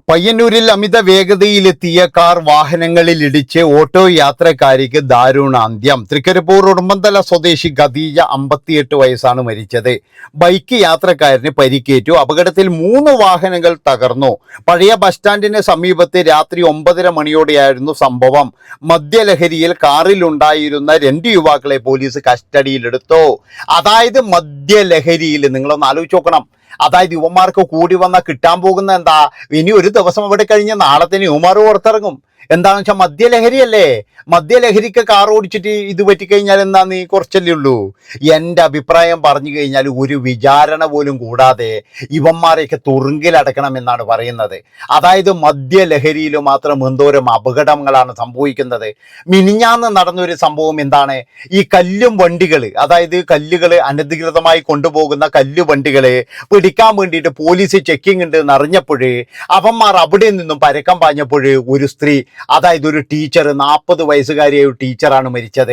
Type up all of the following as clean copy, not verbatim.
പയ്യന്നൂരിൽ അമിത വേഗതയിലെത്തിയ കാർ വാഹനങ്ങളിൽ ഇടിച്ച് ഓട്ടോ യാത്രക്കാരിക്ക് ദാരുണാന്ത്യം. തൃക്കരിപ്പൂർ ഉടുമ്പന്തല സ്വദേശി ഖദീജ 58 വയസ്സാണ് മരിച്ചത്. ബൈക്ക് യാത്രക്കാരന് പരിക്കേറ്റു. അപകടത്തിൽ 3 വാഹനങ്ങൾ തകർന്നു. പഴയ ബസ് സ്റ്റാൻഡിന് സമീപത്ത് രാത്രി 9:30 മണിയോടെയായിരുന്നു സംഭവം. മദ്യലഹരിയിൽ കാറിലുണ്ടായിരുന്ന 2 യുവാക്കളെ പോലീസ് കസ്റ്റഡിയിലെടുത്തു. അതായത് മദ്യലഹരിയിൽ, നിങ്ങളൊന്ന് ആലോചിച്ച് നോക്കണം. അതായത് യുവന്മാർക്ക് കൂടി വന്നാൽ കിട്ടാൻ പോകുന്ന എന്താ? ഇനി ഒരു ദിവസം അവിടെ കഴിഞ്ഞ് നാളെ തന്നെ യുവന്മാർ പുറത്തിറങ്ങും. എന്താണെന്ന് വെച്ചാൽ മദ്യലഹരിയല്ലേ. മദ്യലഹരിക്ക് കാർ ഓടിച്ചിട്ട് ഇത് പറ്റിക്കഴിഞ്ഞാൽ എന്താ, നീ കുറച്ചല്ലേ ഉള്ളൂ. എൻ്റെ അഭിപ്രായം പറഞ്ഞു കഴിഞ്ഞാൽ ഒരു വിചാരണ പോലും കൂടാതെ ഇവന്മാരെയൊക്കെ തുറുങ്കിലടക്കണം എന്നാണ് പറയുന്നത്. അതായത് മദ്യലഹരിയിൽ മാത്രം എന്തോരം അപകടങ്ങളാണ് സംഭവിക്കുന്നത്. മിനിഞ്ഞാന്ന് നടന്നൊരു സംഭവം എന്താണ്, ഈ കല്ലും വണ്ടികൾ, അതായത് കല്ലുകൾ അനധികൃതമായി കൊണ്ടുപോകുന്ന കല്ല് വണ്ടികൾ പിടിക്കാൻ വേണ്ടിയിട്ട് പോലീസ് ചെക്കിംഗ് ഉണ്ട് എന്നറിഞ്ഞപ്പോൾ അവന്മാർ അവിടെ നിന്നും പരക്കം പാഞ്ഞപ്പോൾ ഒരു സ്ത്രീ, അതായത് ഒരു ടീച്ചർ, 40 വയസ്സുകാരിയായ ഒരു ടീച്ചറാണ് മരിച്ചത്.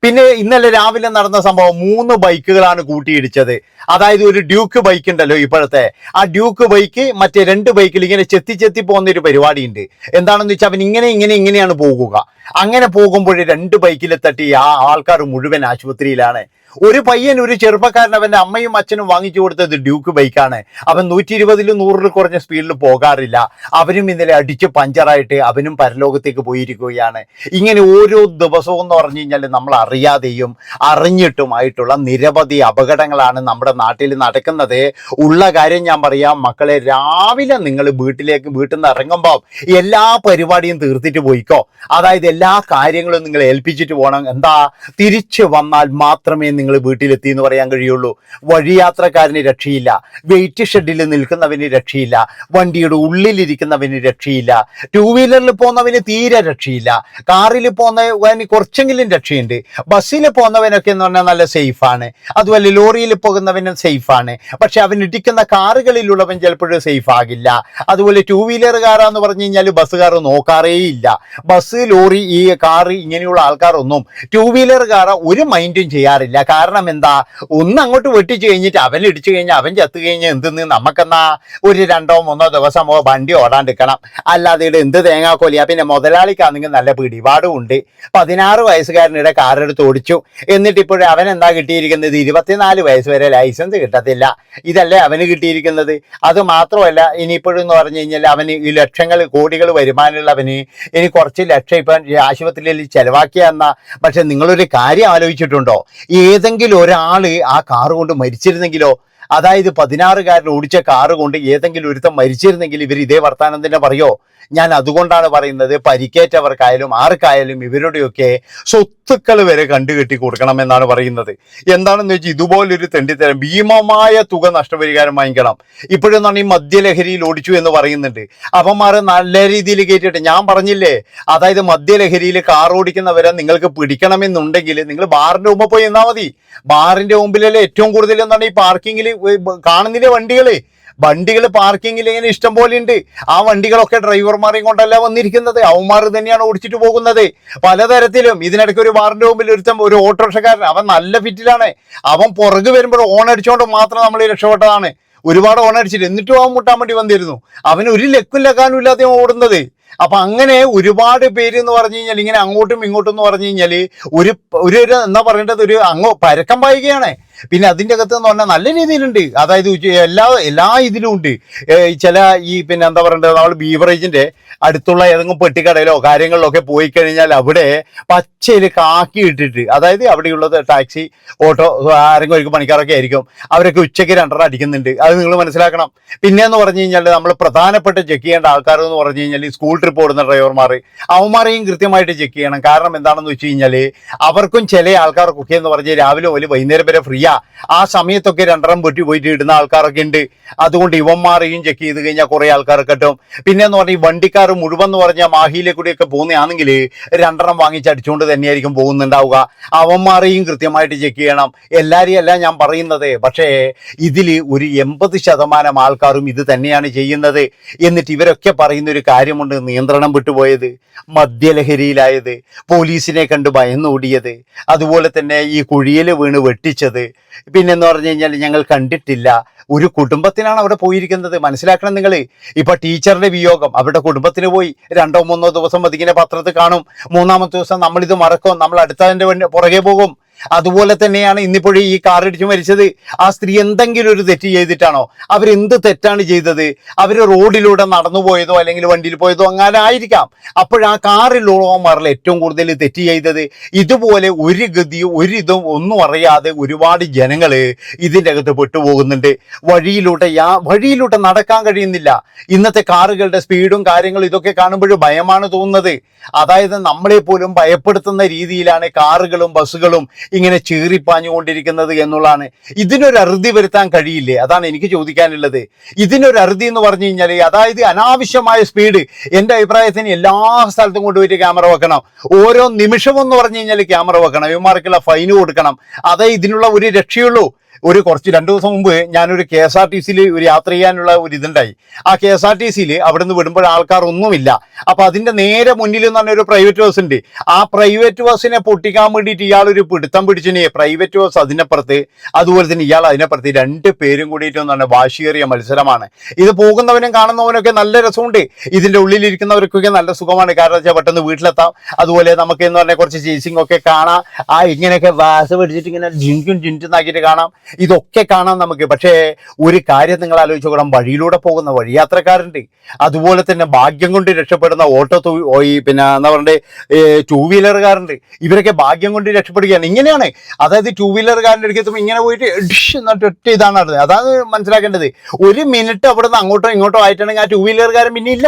പിന്നെ ഇന്നലെ രാവിലെ നടന്ന സംഭവം 3 ബൈക്കുകളാണ് കൂട്ടിയിടിച്ചത്. അതായത് ഒരു ഡ്യൂക്ക് ബൈക്ക് ഉണ്ടല്ലോ ഇപ്പോഴത്തെ, ആ ഡ്യൂക്ക് ബൈക്ക് മറ്റേ 2 ബൈക്കിൽ ഇങ്ങനെ ചെത്തി പോകുന്നൊരു പരിപാടിയുണ്ട്. എന്താണെന്ന് വെച്ചാൽ അവൻ ഇങ്ങനെയാണ് പോകുക. അങ്ങനെ പോകുമ്പോൾ 2 ബൈക്കിൽ തട്ടി ആ ആൾക്കാർ മുഴുവൻ ആശുപത്രിയിലാണ്. ഒരു പയ്യൻ, ഒരു ചെറുപ്പക്കാരൻ, അവൻ്റെ അമ്മയും അച്ഛനും വാങ്ങിച്ചു കൊടുത്തത് ഡ്യൂക്ക് ബൈക്കാണ്. അവൻ 120-ലും 100-ലും കുറഞ്ഞ സ്പീഡിൽ പോകാറില്ല. അവനും ഇന്നലെ അടിച്ച് പഞ്ചറായിട്ട് അവനും പരലോകത്തേക്ക് പോയിരിക്കുകയാണ്. ഇങ്ങനെ ഓരോ ദിവസവും എന്ന് പറഞ്ഞു കഴിഞ്ഞാൽ നമ്മൾ അറിയാതെയും അറിഞ്ഞിട്ടുമായിട്ടുള്ള നിരവധി അപകടങ്ങളാണ് നമ്മുടെ നാട്ടിൽ നടക്കുന്നത്. ഉള്ള കാര്യം ഞാൻ പറയാം മക്കളെ, രാവിലെ നിങ്ങൾ വീട്ടിൽ നിന്ന് ഇറങ്ങുമ്പോൾ എല്ലാ പരിപാടിയും തീർത്തിട്ട് പോയിക്കോ. അതായത് എല്ലാ കാര്യങ്ങളും നിങ്ങൾ ഏൽപ്പിച്ചിട്ട് പോകണം. എന്താ, തിരിച്ചു വന്നാൽ മാത്രമേ നിങ്ങൾ വീട്ടിലെത്തി എന്ന് പറയാൻ കഴിയുള്ളൂ. വഴിയാത്രക്കാരന് രക്ഷയില്ല, വെയിറ്റ് ഷെഡിൽ നിൽക്കുന്നവന് രക്ഷയില്ല, വണ്ടിയുടെ ഉള്ളിലിരിക്കുന്നവന് രക്ഷയില്ല, 2 വീലറിൽ പോകുന്നവന് തീരെ രക്ഷയില്ല, കാറിൽ പോകുന്നവന് കുറച്ചെങ്കിലും രക്ഷയുണ്ട്, ബസ്സിൽ പോകുന്നവനൊക്കെ എന്ന് പറഞ്ഞാൽ നല്ല സേഫാണ്, അതുപോലെ ലോറിയിൽ പോകുന്നവനും സേഫാണ്. പക്ഷെ അവൻ ഇടിക്കുന്ന കാറുകളിലുള്ളവൻ ചിലപ്പോഴും സേഫ് ആകില്ല. അതുപോലെ 2 വീലറുകാരാന്ന് പറഞ്ഞു കഴിഞ്ഞാൽ ബസ്സുകാർ നോക്കാറേ ഇല്ല. ബസ്, ലോറി, ഈ കാറ്, ഇങ്ങനെയുള്ള ആൾക്കാരൊന്നും 2 വീലറുകാർ ഒരു മൈൻഡും ചെയ്യാറില്ല. കാരണം എന്താ, ഒന്ന് അങ്ങോട്ട് വെട്ടിച്ചു കഴിഞ്ഞിട്ട് അവൻ ഇടിച്ചു കഴിഞ്ഞാൽ, അവൻ ചത്തു കഴിഞ്ഞാൽ എന്തെന്ന് നമുക്കെന്നാ ഒരു 2-3 ദിവസമോ വണ്ടി ഓടാണ്ടിരിക്കണം. അല്ലാതെ ഇവിടെ എന്ത് തേങ്ങാക്കോലിയാ. പിന്നെ മുതലാളിക്കാണെങ്കിൽ നല്ല പിടിപാടും ഉണ്ട്. 16 വയസ്സുകാരനിടെ കാറെടുത്ത് ഓടിച്ചു. എന്നിട്ട് ഇപ്പോഴും അവൻ എന്താ കിട്ടിയിരിക്കുന്നത്, 24 വയസ്സ് വരെ ലൈസൻസ് കിട്ടത്തില്ല. ഇതല്ലേ അവന് കിട്ടിയിരിക്കുന്നത്. അത് മാത്രമല്ല, ഇനിയിപ്പോഴും എന്ന് പറഞ്ഞു കഴിഞ്ഞാൽ അവന് ഈ ലക്ഷങ്ങൾ, കോടികൾ വരുമാനമുള്ളവന് ഇനി കുറച്ച് ലക്ഷം ഇപ്പം ആശുപത്രിയിൽ ചെലവാക്കിയെന്ന. പക്ഷെ നിങ്ങളൊരു കാര്യം ആലോചിച്ചിട്ടുണ്ടോ, ഏതെങ്കിലും ഒരാൾ ആ കാറ് കൊണ്ട് മരിച്ചിരുന്നെങ്കിലോ? അതായത് 16കാരൻ ഓടിച്ച കാറ് കൊണ്ട് ഏതെങ്കിലും ഒരുത്തം മരിച്ചിരുന്നെങ്കിൽ ഇവർ ഇതേ വർത്താനം തന്നെ പറയോ? ഞാൻ അതുകൊണ്ടാണ് പറയുന്നത്, പരിക്കേറ്റവർക്കായാലും ആർക്കായാലും ഇവരുടെയൊക്കെ സ്വത്തുക്കൾ വരെ കണ്ടുകെട്ടി കൊടുക്കണമെന്നാണ് പറയുന്നത്. എന്താണെന്ന് വെച്ചാൽ ഇതുപോലൊരു തെണ്ടിത്തരം, ഭീമമായ തുക നഷ്ടപരിഹാരം വാങ്ങിക്കണം. ഇപ്പോഴെന്നാണ് ഈ മദ്യലഹരിയിൽ ഓടിച്ചു എന്ന് പറയുന്നുണ്ട്. അവന്മാർ നല്ല രീതിയിൽ കയറ്റിയിട്ട്, ഞാൻ പറഞ്ഞില്ലേ, അതായത് മദ്യലഹരിയിൽ കാർ ഓടിക്കുന്നവരെ നിങ്ങൾക്ക് പിടിക്കണമെന്നുണ്ടെങ്കിൽ നിങ്ങൾ ബാറിന്റെ മുമ്പ് പോയി എന്നാൽ മതി. ബാറിന്റെ മുമ്പിലല്ലേ ഏറ്റവും കൂടുതൽ എന്താണ് ഈ പാർക്കിങ്ങിൽ കാണുന്നില്ലേ വണ്ടികൾ പാർക്കിങ്ങിൽ ഇങ്ങനെ ഇഷ്ടം പോലെ ഉണ്ട്. ആ വണ്ടികളൊക്കെ ഡ്രൈവർമാരെയും കൊണ്ടല്ല വന്നിരിക്കുന്നത്, അവന്മാർ തന്നെയാണ് ഓടിച്ചിട്ട് പോകുന്നത് പലതരത്തിലും. ഇതിനിടയ്ക്ക് ഒരു ബാറിന്റെ മുമ്പിൽ ഒരു ഓട്ടോറിക്ഷക്കാരൻ, അവൻ നല്ല ഫിറ്റിലാണ്. അവൻ പുറകു വരുമ്പോൾ ഓൺ അടിച്ചുകൊണ്ട് മാത്രം നമ്മൾ രക്ഷപ്പെട്ടതാണ്. ഒരുപാട് ഓൺ അടിച്ചിട്ട് എന്നിട്ടും അവൻ മുട്ടാൻ വേണ്ടി വന്നിരുന്നു. അവന് ഒരു ലക്കും ലക്കാനും ഇല്ലാതെ ഓടുന്നത്. അപ്പൊ അങ്ങനെ ഒരുപാട് പേര് എന്ന് പറഞ്ഞു കഴിഞ്ഞാൽ ഇങ്ങനെ അങ്ങോട്ടും ഇങ്ങോട്ടും എന്ന് പറഞ്ഞു കഴിഞ്ഞാൽ ഒരു എന്താ പറയേണ്ടത്, ഒരു പരക്കം പായുകയാണ്. പിന്നെ അതിൻ്റെ അകത്ത് എന്ന് പറഞ്ഞാൽ നല്ല രീതിയിലുണ്ട്. അതായത് എല്ലാ ഇതിലും ഉണ്ട്. ചില ഈ പിന്നെ എന്താ പറയേണ്ടത്, നമ്മൾ ബീവറേജിന്റെ അടുത്തുള്ള ഏതെങ്കിലും പെട്ടിക്കടയിലോ കാര്യങ്ങളിലൊക്കെ പോയി കഴിഞ്ഞാൽ അവിടെ പച്ചയിൽ കാക്കി ഇട്ടിട്ട്, അതായത് അവിടെയുള്ളത് ടാക്സി, ഓട്ടോ, ആരെങ്കിലും പണിക്കാരൊക്കെ ആയിരിക്കും, അവരൊക്കെ ഉച്ചയ്ക്ക് 2:30 അടിക്കുന്നുണ്ട്. അത് നിങ്ങൾ മനസ്സിലാക്കണം. പിന്നെ എന്ന് പറഞ്ഞു കഴിഞ്ഞാൽ നമ്മൾ പ്രധാനപ്പെട്ട ചെക്ക് ചെയ്യേണ്ട ആൾക്കാർ എന്ന് പറഞ്ഞു കഴിഞ്ഞാൽ സ്കൂൾ ട്രിപ്പ് ഓടുന്ന ഡ്രൈവർമാർ, അവന്മാരെയും കൃത്യമായിട്ട് ചെക്ക് ചെയ്യണം. കാരണം എന്താണെന്ന് വെച്ച് കഴിഞ്ഞാൽ അവർക്കും ചില ആൾക്കാർക്കൊക്കെ എന്ന് പറഞ്ഞാൽ രാവിലെ മുതൽ വൈകുന്നേരം വരെ ഫ്രീ. ആ സമയത്തൊക്കെ 2:30 വെട്ടി പോയിട്ട് ഇടുന്ന ആൾക്കാരൊക്കെ ഉണ്ട്. അതുകൊണ്ട് ഇവന്മാരെയും ചെക്ക് ചെയ്ത് കഴിഞ്ഞാൽ കുറെ ആൾക്കാർ കിട്ടും. പിന്നെ എന്ന് പറഞ്ഞാൽ ഈ വണ്ടിക്കാർ മുഴുവൻ എന്ന് പറഞ്ഞാൽ മാഹിയിലെ കൂടിയൊക്കെ പോകുന്നതാണെങ്കിൽ 2:30 വാങ്ങിച്ച് അടിച്ചുകൊണ്ട് തന്നെയായിരിക്കും പോകുന്നുണ്ടാവുക. അവന്മാരെയും കൃത്യമായിട്ട് ചെക്ക് ചെയ്യണം. എല്ലാവരെയും അല്ല ഞാൻ പറയുന്നത്, പക്ഷേ ഇതിൽ ഒരു 80% ആൾക്കാരും ഇത് തന്നെയാണ് ചെയ്യുന്നത്. എന്നിട്ട് ഇവരൊക്കെ പറയുന്ന ഒരു കാര്യമുണ്ട്, നിയന്ത്രണം വിട്ടുപോയത്, മദ്യലഹരിയിലായത്, പോലീസിനെ കണ്ട് ഭയന്നോടിയത്, അതുപോലെ തന്നെ ഈ കുഴിയിൽ വീണ് വെട്ടിച്ചത്, പിന്നെന്ന് പറഞ്ഞു കഴിഞ്ഞാൽ ഞങ്ങൾ കണ്ടിട്ടില്ല. ഒരു കുടുംബത്തിനാണ് അവിടെ പോയിരിക്കുന്നത്, മനസ്സിലാക്കണം നിങ്ങൾ. ഇപ്പൊ ടീച്ചറുടെ വിയോഗം അവരുടെ കുടുംബത്തിന് പോയി, 2 3 ദിവസം അതിങ്ങനെ പത്രത്തിൽ കാണും. 3-ാമത്തെ ദിവസം നമ്മളിത് മറക്കും, നമ്മൾ അടുത്തതിൻ്റെ പുറകെ പോകും. അതുപോലെ തന്നെയാണ് ഇന്നിപ്പോഴും ഈ കാറിടിച്ച് മരിച്ചത്. ആ സ്ത്രീ എന്തെങ്കിലും ഒരു തെറ്റ് ചെയ്തിട്ടാണോ? അവരെന്ത് തെറ്റാണ് ചെയ്തത്? അവർ റോഡിലൂടെ നടന്നു പോയതോ അല്ലെങ്കിൽ വണ്ടിയിൽ പോയതോ അങ്ങനെ ആയിരിക്കാം. അപ്പോഴാ കാറിലുള്ളവന്മാരിൽ ഏറ്റവും കൂടുതൽ തെറ്റ് ചെയ്തത്. ഇതുപോലെ ഒരു ഗതിയും ഒരിതും ഒന്നും അറിയാതെ ഒരുപാട് ജനങ്ങൾ ഇതിൻ്റെ അകത്ത് പെട്ടുപോകുന്നുണ്ട്. വഴിയിലൂടെ നടക്കാൻ കഴിയുന്നില്ല. ഇന്നത്തെ കാറുകളുടെ സ്പീഡും കാര്യങ്ങളും ഇതൊക്കെ കാണുമ്പോൾ ഭയമാണ് തോന്നുന്നത്. അതായത് നമ്മളെ പോലും ഭയപ്പെടുത്തുന്ന രീതിയിലാണ് കാറുകളും ബസ്സുകളും ഇങ്ങനെ ചീറിപ്പാഞ്ഞുകൊണ്ടിരിക്കുന്നത് എന്നുള്ളതാണ്. ഇതിനൊരു അറുതി വരുത്താൻ കഴിയില്ലേ? അതാണ് എനിക്ക് ചോദിക്കാനുള്ളത്. ഇതിനൊരു അറുതി എന്ന് പറഞ്ഞു കഴിഞ്ഞാൽ, അതായത് അനാവശ്യമായ സ്പീഡ്, എൻ്റെ അഭിപ്രായത്തിന് എല്ലാ സ്ഥലത്തും കൊണ്ടുപോയിട്ട് ക്യാമറ വെക്കണം. ഓരോ നിമിഷവും എന്ന് പറഞ്ഞു കഴിഞ്ഞാൽ ക്യാമറ വെക്കണം. ഇവന്മാർക്കുള്ള ഫൈന് കൊടുക്കണം. അതേ ഇതിനുള്ള ഒരു രക്ഷയുള്ളൂ. കുറച്ച് 2 ദിവസം മുമ്പ് ഞാനൊരു KSRTC ഒരു യാത്ര ചെയ്യാനുള്ള ഒരു ഇതുണ്ടായി. ആ KSRTC അവിടെ നിന്ന് വിടുമ്പോൾ ആൾക്കാർ ഒന്നുമില്ല. അപ്പൊ അതിന്റെ നേരെ മുന്നിൽ എന്ന് പറഞ്ഞ ഒരു പ്രൈവറ്റ് ബസ് ഉണ്ട്. ആ പ്രൈവറ്റ് ബസ്സിനെ പൊട്ടിക്കാൻ വേണ്ടിയിട്ട് ഇയാളൊരു പിടുത്തം പിടിച്ചിന്. പ്രൈവറ്റ് ബസ് അതിനപ്പുറത്ത്, അതുപോലെ തന്നെ ഇയാൾ അതിനപ്പുറത്ത്, 2 പേരും കൂടിയിട്ട് എന്ന് പറഞ്ഞാൽ വാശിയേറിയ മത്സരമാണ്. ഇത് പോകുന്നവനും കാണുന്നവനൊക്കെ നല്ല രസമുണ്ട്. ഇതിന്റെ ഉള്ളിലിരിക്കുന്നവർക്കൊക്കെ നല്ല സുഖമാണ്. കാരണം വെച്ചാൽ പെട്ടെന്ന് വീട്ടിലെത്താം. അതുപോലെ നമുക്ക് എന്ന് പറഞ്ഞാൽ കുറച്ച് ചേസിങ് ഒക്കെ കാണാം. ഇങ്ങനെയൊക്കെ വാസ പിടിച്ചിട്ട് ഇങ്ങനെ ജിൻറ്റുന്നാക്കിയിട്ട് കാണാം. ഇതൊക്കെ കാണാം നമുക്ക്. പക്ഷേ ഒരു കാര്യം നിങ്ങൾ ആലോചിച്ച് നോക്കണം, വഴിയിലൂടെ പോകുന്ന വഴിയാത്രക്കാരുണ്ട്, അതുപോലെ തന്നെ ഭാഗ്യം കൊണ്ട് രക്ഷപ്പെടുന്ന പിന്നെ എന്താ പറയുക 2 വീലറുകാരുണ്ട്. ഇവരൊക്കെ ഭാഗ്യം കൊണ്ട് രക്ഷപ്പെടുകയാണ്. ഇങ്ങനെയാണ്. അതായത് 2 വീലറുകാരൻ്റെ അടുത്ത് എത്തുമ്പോൾ ഇങ്ങനെ പോയിട്ട് ഡിഷ് എന്നിട്ട് ഒറ്റ ഇതാണ് നടന്നത്. അതാണ് മനസ്സിലാക്കേണ്ടത്. 1 മിനിറ്റ് അവിടെ നിന്ന് അങ്ങോട്ടോ ഇങ്ങോട്ടോ ആയിട്ടുണ്ടെങ്കിൽ ആ 2 വീലറുകാരൻ പിന്നെ ഇല്ല.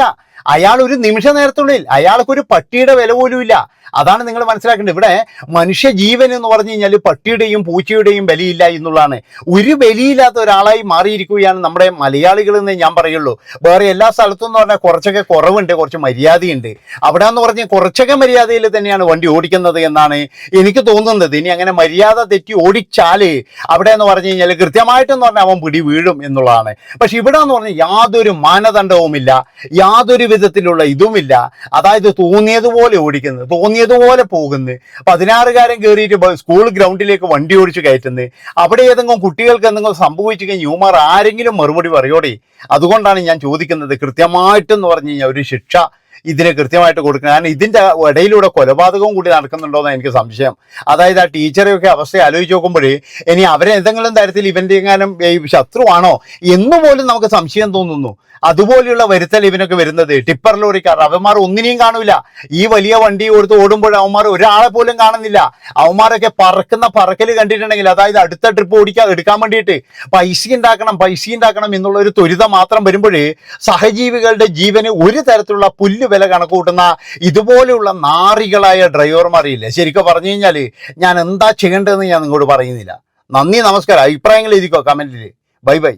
അയാൾ ഒരു നിമിഷ നേരത്തുള്ളിൽ അയാൾക്കൊരു പട്ടിയുടെ വില പോലും ഇല്ല. അതാണ് നിങ്ങൾ മനസ്സിലാക്കേണ്ടത്. ഇവിടെ മനുഷ്യ ജീവൻ എന്ന് പറഞ്ഞു കഴിഞ്ഞാൽ പട്ടിയുടെയും പൂച്ചയുടെയും ബലിയില്ല എന്നുള്ളതാണ്. ഒരു ബലിയില്ലാത്ത ഒരാളായി മാറിയിരിക്കുകയാണ് നമ്മുടെ മലയാളികൾ എന്ന് ഞാൻ പറയുള്ളൂ. വേറെ എല്ലാ സ്ഥലത്തും എന്ന് പറഞ്ഞാൽ കുറച്ചൊക്കെ കുറവുണ്ട്, കുറച്ച് മര്യാദയുണ്ട്. അവിടെ എന്ന് പറഞ്ഞാൽ കുറച്ചൊക്കെ മര്യാദയിൽ തന്നെയാണ് വണ്ടി ഓടിക്കുന്നത് എന്നാണ് എനിക്ക് തോന്നുന്നത്. ഇനി അങ്ങനെ മര്യാദ തെറ്റി ഓടിച്ചാൽ അവിടെ എന്ന് പറഞ്ഞു കഴിഞ്ഞാൽ കൃത്യമായിട്ടെന്ന് പറഞ്ഞാൽ അവൻ പിടി വീഴും എന്നുള്ളതാണ്. പക്ഷെ ഇവിടെ എന്ന് പറഞ്ഞാൽ യാതൊരു മാനദണ്ഡവുമില്ല, യാതൊരു വിധത്തിലുള്ള ഇതുമില്ല. അതായത് തോന്നിയതുപോലെ ഓടിക്കുന്നത്, തോന്നിയതുപോലെ പോകുന്നത്. 16കാരൻ കയറിയിട്ട് സ്കൂൾ ഗ്രൗണ്ടിലേക്ക് വണ്ടി ഓടിച്ച് കയറ്റുന്നത്. അവിടെ ഏതെങ്കിലും കുട്ടികൾക്ക് എന്തെങ്കിലും സംഭവിച്ചു കഴിഞ്ഞാൽ യുമാർ ആരെങ്കിലും മറുപടി പറയോടെ? അതുകൊണ്ടാണ് ഞാൻ ചോദിക്കുന്നത്, കൃത്യമായിട്ടെന്ന് പറഞ്ഞു കഴിഞ്ഞാൽ ഒരു ശിക്ഷ ഇതിന് കൃത്യമായിട്ട് കൊടുക്കണം. കാരണം ഇതിൻ്റെ ഇടയിലൂടെ കൊലപാതകവും കൂടി നടക്കുന്നുണ്ടോയെന്ന് എനിക്ക് സംശയം. അതായത് ആ ടീച്ചറെയൊക്കെ അവസ്ഥ ആലോചിച്ച് നോക്കുമ്പോൾ ഇനി അവരെ എന്തെങ്കിലും തരത്തിൽ ഇവൻ്റെ എങ്ങാനും ശത്രുവാണോ എന്ന് പോലും നമുക്ക് സംശയം തോന്നുന്നു. അതുപോലെയുള്ള വരുത്തൽ ഇവനൊക്കെ വരുന്നത്. ടിപ്പർ ലോറിക്കാർ അവന്മാർ ഒന്നിനെയും കാണൂല. ഈ വലിയ വണ്ടി കൊടുത്ത് ഓടുമ്പോൾ അവന്മാർ ഒരാളെ പോലും കാണുന്നില്ല. അവന്മാരൊക്കെ പറക്കൽ കണ്ടിട്ടുണ്ടെങ്കിൽ, അതായത് അടുത്ത ട്രിപ്പ് എടുക്കാൻ വേണ്ടിയിട്ട് പൈസ ഉണ്ടാക്കണം എന്നുള്ള ഒരു ത്വരിത മാത്രം വരുമ്പോൾ സഹജീവികളുടെ ജീവന് ഒരു തരത്തിലുള്ള പുല്ല് വില കണക്ക് കൂട്ടുന്ന ഇതുപോലെയുള്ള നാറികളായ ഡ്രൈവർമാരില്ലേ, ശരിക്കും പറഞ്ഞു കഴിഞ്ഞാൽ ഞാൻ എന്താ ചെയ്യേണ്ടതെന്ന് ഞാൻ നിങ്ങളോട് പറയുന്നില്ല. നന്ദി, നമസ്കാരം. അഭിപ്രായങ്ങൾ എഴുതിക്കോ കമന്റിൽ. Bye bye.